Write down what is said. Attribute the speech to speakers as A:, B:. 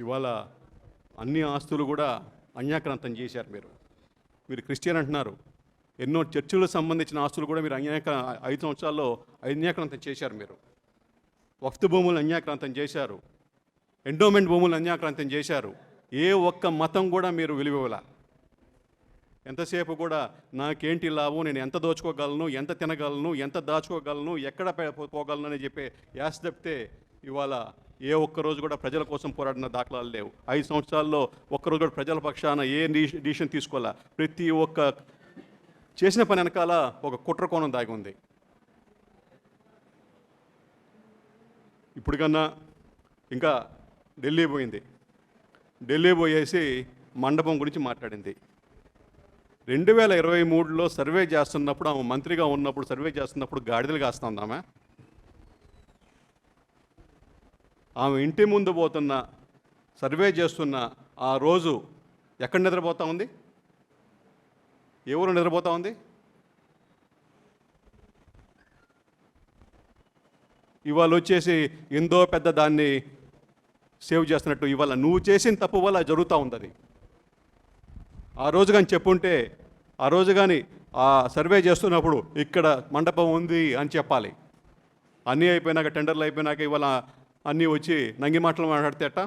A: ఇవాళ అన్ని ఆస్తులు కూడా అన్యాక్రాంతం చేశారు. మీరు క్రిస్టియన్ అంటున్నారు, ఎన్నో చర్చిలకు సంబంధించిన ఆస్తులు కూడా మీరు 5 సంవత్సరాల్లో అన్యాక్రాంతం చేశారు. మీరు వక్ఫ్ భూములను అన్యాక్రాంతం చేశారు, ఎండోమెంట్ భూములను అన్యాక్రాంతం చేశారు. ఏ ఒక్క మతం కూడా మీరు విలువల. ఎంతసేపు కూడా నాకేంటి లాభం, నేను ఎంత దోచుకోగలను, ఎంత తినగలను, ఎంత దాచుకోగలను, ఎక్కడ పోగలను అని చెప్పే యాస తప్పితే ఇవాళ ఏ ఒక్కరోజు కూడా ప్రజల కోసం పోరాడిన దాఖలాలు లేవు. 5 సంవత్సరాల్లో ఒక్కరోజు కూడా ప్రజల పక్షాన ఏ డిసిషన్ తీసుకోవాలా. ప్రతి ఒక్క చేసిన పని వెనకాల ఒక కుట్ర కోణం దాగి ఉంది. ఇప్పుడు కన్నా ఇంకా ఢిల్లీ పోయింది. ఢిల్లీ పోయేసి మండపం గురించి మాట్లాడింది. 2023లో సర్వే చేస్తున్నప్పుడు, ఆమె మంత్రిగా ఉన్నప్పుడు సర్వే చేస్తున్నప్పుడు గాడిదలు కాస్తుందామె. ఆమె ఇంటి ముందు పోతున్న సర్వే చేస్తున్న ఆ రోజు ఎక్కడ నిద్రపోతూ ఉంది? ఎవరు నిద్రపోతూ ఉంది? ఇవాళ వచ్చేసి ఎంతో పెద్ద దాన్ని సేవ్ చేస్తున్నట్టు ఇవాళ నువ్వు చేసిన తప్పు వల్ల జరుగుతూ ఉంది. అది ఆ రోజు కానీ చెప్పుంటే, ఆ రోజు కానీ ఆ సర్వే చేస్తున్నప్పుడు ఇక్కడ మండపం ఉంది అని చెప్పాలి. అన్నీ అయిపోయినాక, టెండర్లు అయిపోయినాక ఇవాళ అన్నీ వచ్చి నంగి మాటలు మాట్లాడితే అట్ట